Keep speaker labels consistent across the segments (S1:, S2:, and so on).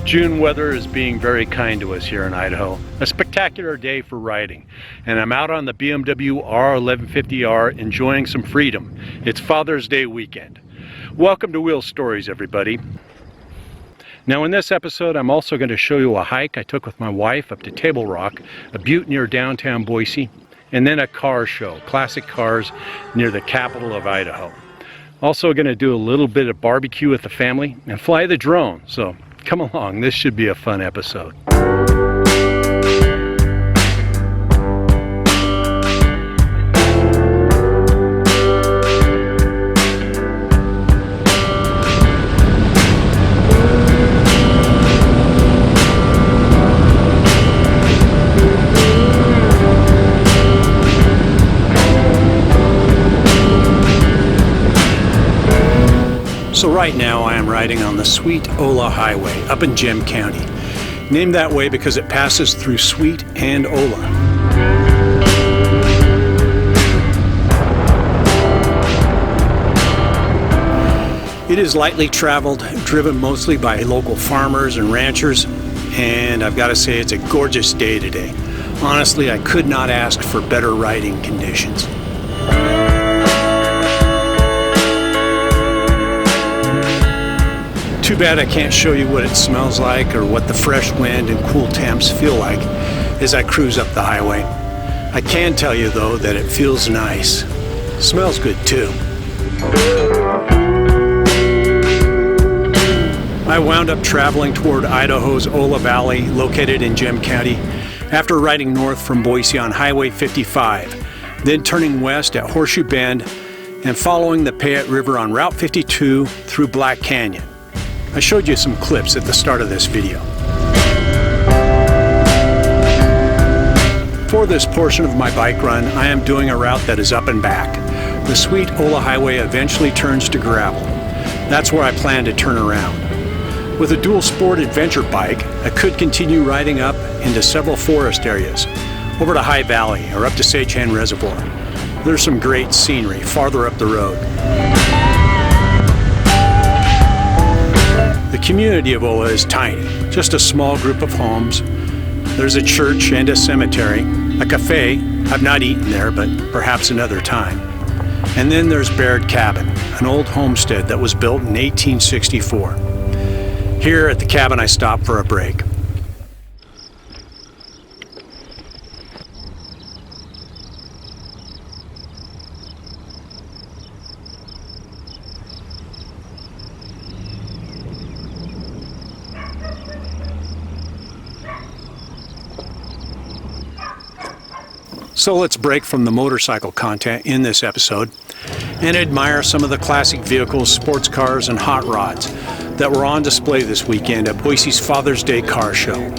S1: June weather is being very kind to us here in Idaho. A spectacular day for riding. And I'm out on the BMW R1150R enjoying some freedom. It's Father's Day weekend. Welcome to Wheel Stories, everybody. Now in this episode, I'm also going to show you a hike I took with my wife up to Table Rock, a butte near downtown Boise, and then a car show, classic cars near the capital of Idaho. Also going to do a little bit of barbecue with the family and fly the drone. So come along, this should be a fun episode. So right now I am riding on the sweet Ola Highway up in Gem County, named that way because it passes through Sweet and Ola. It is lightly traveled, driven mostly by local farmers and ranchers, and I've got to say it's a gorgeous day today. Honestly, I could not ask for better riding conditions. Too bad I can't show you what it smells like or what the fresh wind and cool temps feel like as I cruise up the highway. I can tell you though that it feels nice. Smells good too. I wound up traveling toward Idaho's Ola Valley, located in Gem County, after riding north from Boise on Highway 55, then turning west at Horseshoe Bend and following the Payette River on Route 52 through Black Canyon. I showed you some clips at the start of this video. For this portion of my bike run, I am doing a route that is up and back. The sweet Ola Highway eventually turns to gravel. That's where I plan to turn around. With a dual sport adventure bike, I could continue riding up into several forest areas, over to High Valley or up to Sagehand Reservoir. There's some great scenery farther up the road. The community of Ola is tiny, just a small group of homes. There's a church and a cemetery, a cafe. I've not eaten there, but perhaps another time. And then there's Baird Cabin, an old homestead that was built in 1864. Here at the cabin I stopped for a break. So let's break from the motorcycle content in this episode and admire some of the classic vehicles, sports cars, and hot rods that were on display this weekend at Boise's Father's Day Car Show.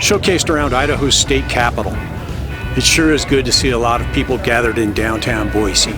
S1: Showcased around Idaho's state capital. It sure is good to see a lot of people gathered in downtown Boise.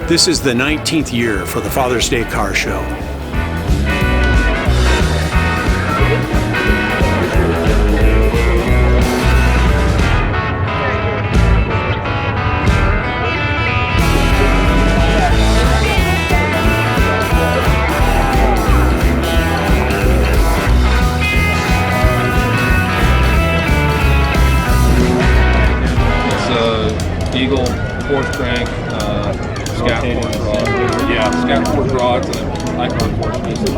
S1: This is the 19th year for the Father's Day Car Show.
S2: Eagle, fourth crank, scat force rod. Yeah, scat force rods and Nikon force pieces.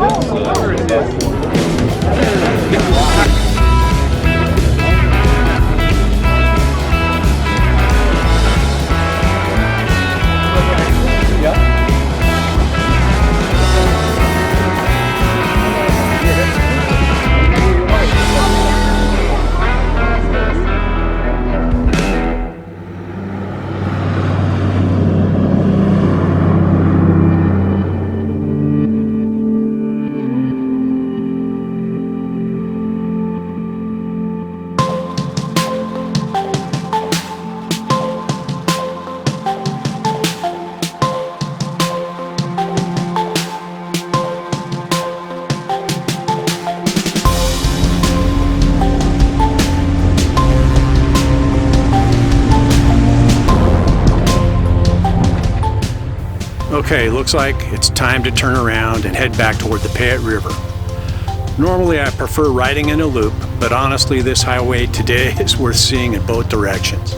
S1: Okay, looks like it's time to turn around and head back toward the Pedco River. Normally I prefer riding in a loop, but honestly this highway today is worth seeing in both directions.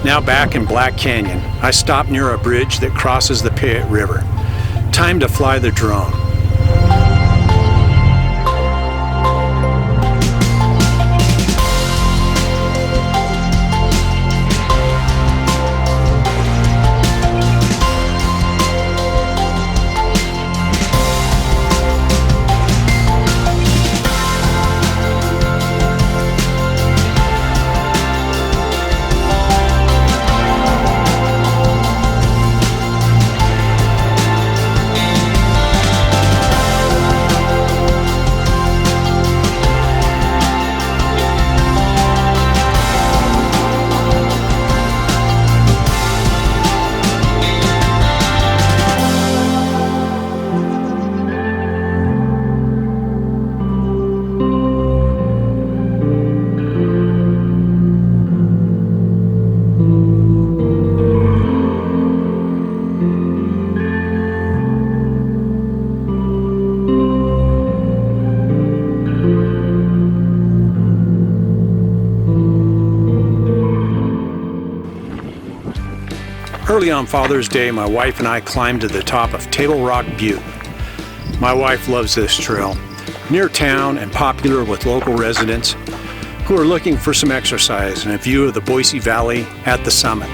S1: Now back in Black Canyon, I stopped near a bridge that crosses the Pedco River. Time to fly the drone. Early on Father's Day, my wife and I climbed to the top of Table Rock Butte. My wife loves this trail, near town and popular with local residents who are looking for some exercise and a view of the Boise Valley at the summit.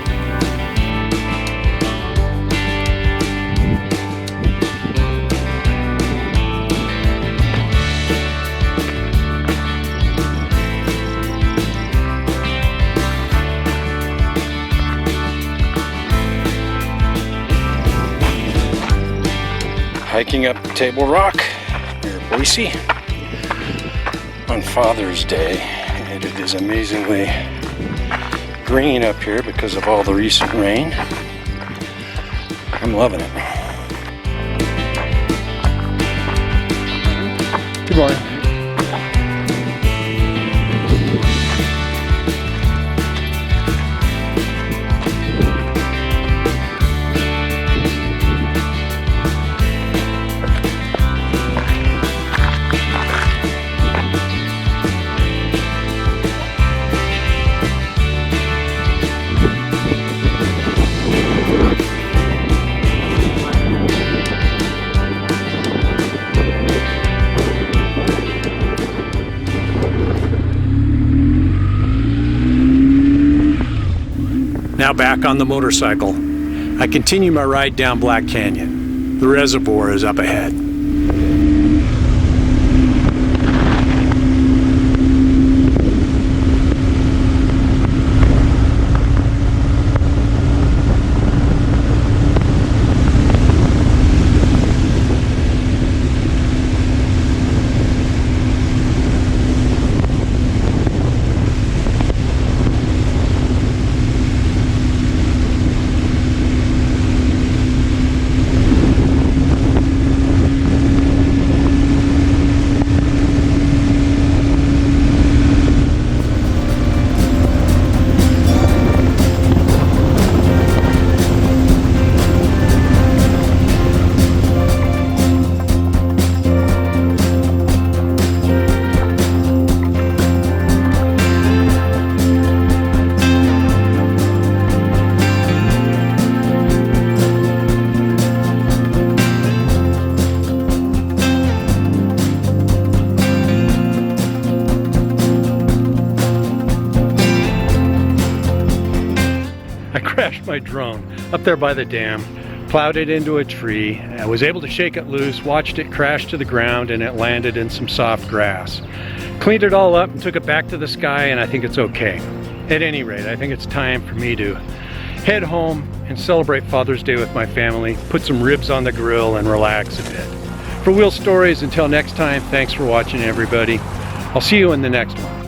S1: Hiking up Table Rock near Boise on Father's Day, and it is amazingly green up here because of all the recent rain. I'm loving it. Good morning. Now back on the motorcycle, I continue my ride down Black Canyon. The reservoir is up ahead. I crashed my drone up there by the dam, plowed it into a tree. I was able to shake it loose, watched it crash to the ground, and it landed in some soft grass. Cleaned it all up and took it back to the sky, and I think it's okay. At any rate, I think it's time for me to head home and celebrate Father's Day with my family, put some ribs on the grill, and relax a bit. For Wheel Stories, until next time, thanks for watching, everybody. I'll see you in the next one.